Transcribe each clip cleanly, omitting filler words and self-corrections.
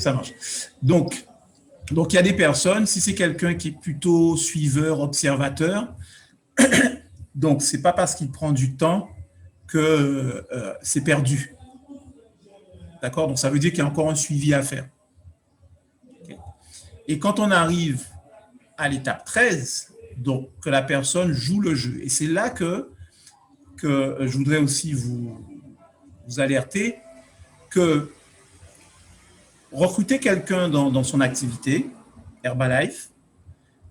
Ça marche. Donc, il y a des personnes, si c'est quelqu'un qui est plutôt suiveur, observateur, donc ce n'est pas parce qu'il prend du temps que c'est perdu. D'accord? Donc, ça veut dire qu'il y a encore un suivi à faire. Okay. Et quand on arrive à l'étape 13, donc que la personne joue le jeu. Et c'est là que je voudrais aussi vous alerter que recruter quelqu'un dans son activité, Herbalife,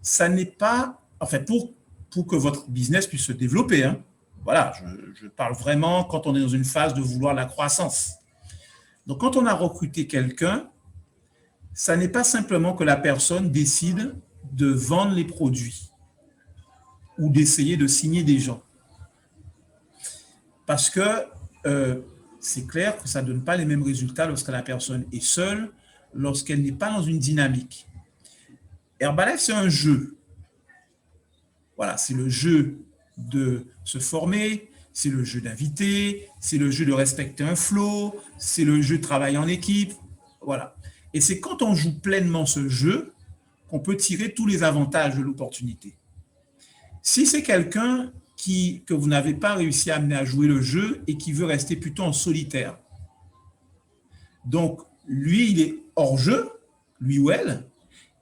ça n'est pas, enfin, pour que votre business puisse se développer, hein, voilà, je parle vraiment quand on est dans une phase de vouloir la croissance. Donc, quand on a recruté quelqu'un, ça n'est pas simplement que la personne décide de vendre les produits ou d'essayer de signer des gens. Parce que c'est clair que ça ne donne pas les mêmes résultats lorsque la personne est seule, lorsqu'elle n'est pas dans une dynamique. Herbalife, c'est un jeu. Voilà, c'est le jeu de se former, c'est le jeu d'inviter, c'est le jeu de respecter un flow, c'est le jeu de travailler en équipe. Voilà. Et c'est quand on joue pleinement ce jeu qu'on peut tirer tous les avantages de l'opportunité. Si c'est quelqu'un que vous n'avez pas réussi à amener à jouer le jeu et qui veut rester plutôt en solitaire, donc lui, il est hors jeu, lui ou elle,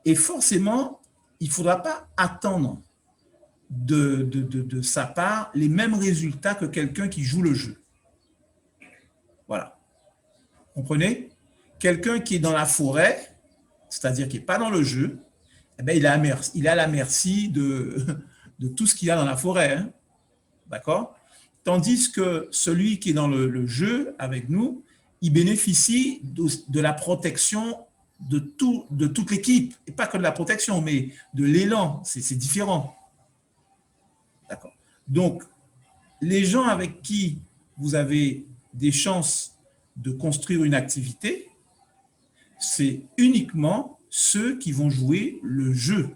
et forcément, il ne faudra pas attendre de sa part les mêmes résultats que quelqu'un qui joue le jeu. Voilà. Comprenez? Quelqu'un qui est dans la forêt, c'est-à-dire qui n'est pas dans le jeu, eh bien, il est à la merci de tout ce qu'il y a dans la forêt. Hein? D'accord? Tandis que celui qui est dans le jeu avec nous, il bénéficie de la protection de toute l'équipe. Et pas que de la protection, mais de l'élan. C'est différent. D'accord. Donc, les gens avec qui vous avez des chances de construire une activité, c'est uniquement ceux qui vont jouer le jeu.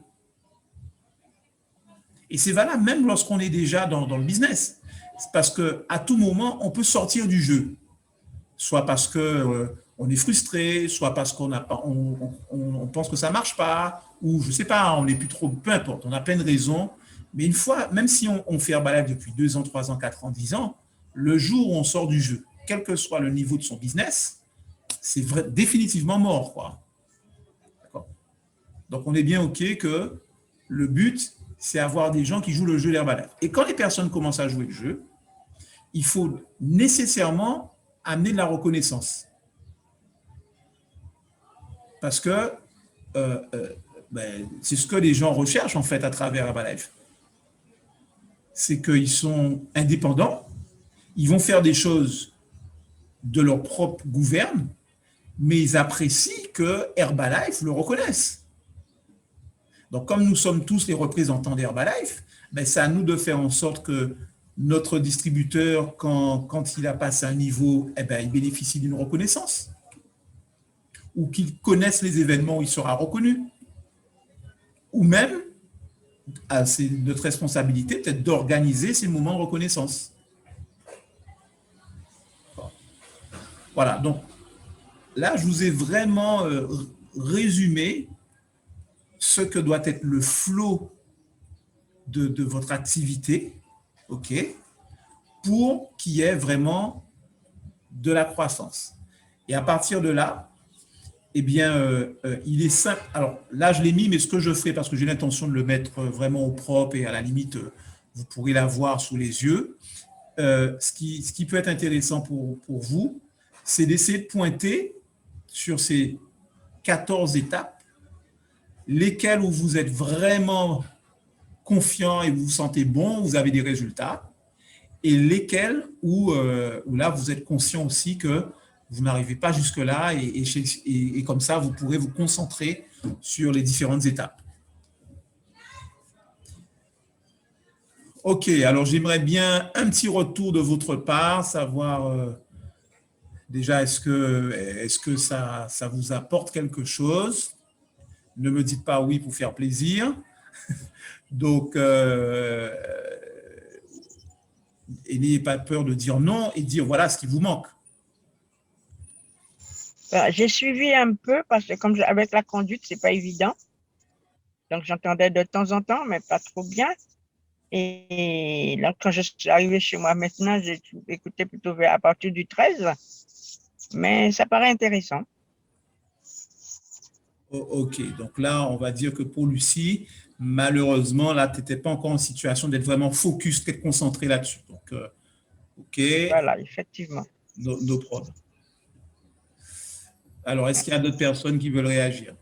Et c'est valable même lorsqu'on est déjà dans le business. C'est parce qu'à tout moment, on peut sortir du jeu. Soit parce qu'on est frustré, soit parce qu'on pense que ça ne marche pas, ou je ne sais pas, on n'est plus trop, peu importe, on a plein de raisons. Mais une fois, même si on fait Herbalife depuis 2 ans, 3 ans, 4 ans, 10 ans, le jour où on sort du jeu, quel que soit le niveau de son business, c'est définitivement mort, quoi. D'accord. Donc, on est bien OK que le but, c'est avoir des gens qui jouent le jeu d'Herbalife. Et quand les personnes commencent à jouer le jeu, il faut nécessairement amener de la reconnaissance. Parce que c'est ce que les gens recherchent, en fait, à travers Herbalife. C'est qu'ils sont indépendants, ils vont faire des choses de leur propre gouverne, mais ils apprécient que Herbalife le reconnaisse. Donc, comme nous sommes tous les représentants d'Herbalife, c'est à nous de faire en sorte que notre distributeur, quand il a passé un niveau, il bénéficie d'une reconnaissance. Ou qu'il connaisse les événements où il sera reconnu. Ou même, c'est notre responsabilité peut-être d'organiser ces moments de reconnaissance. Voilà, donc là, je vous ai vraiment résumé ce que doit être le flow de votre activité, OK, pour qu'il y ait vraiment de la croissance. Et à partir de là, eh bien, il est simple. Alors là, je l'ai mis, mais ce que je fais, parce que j'ai l'intention de le mettre vraiment au propre et à la limite, vous pourrez l'avoir sous les yeux. Ce qui peut être intéressant pour vous, c'est d'essayer de pointer sur ces 14 étapes, lesquelles où vous êtes vraiment confiant et vous vous sentez bon, vous avez des résultats, et lesquelles où là, vous êtes conscient aussi que vous n'arrivez pas jusque-là et comme ça, vous pourrez vous concentrer sur les différentes étapes. OK, alors j'aimerais bien un petit retour de votre part, savoir déjà, est-ce que ça vous apporte quelque chose? Ne me dites pas oui pour faire plaisir. Donc, et n'ayez pas peur de dire non et de dire voilà ce qui vous manque. J'ai suivi un peu parce que comme avec la conduite, c'est pas évident. Donc, j'entendais de temps en temps, mais pas trop bien. Et là, quand je suis arrivée chez moi maintenant, j'ai écouté plutôt à partir du 13, mais ça paraît intéressant. Ok, donc là, on va dire que pour Lucie, malheureusement, là, tu n'étais pas encore en situation d'être vraiment focus, très concentré là-dessus. Donc, ok, Voilà, effectivement. no problem. Alors, est-ce qu'il y a d'autres personnes qui veulent réagir?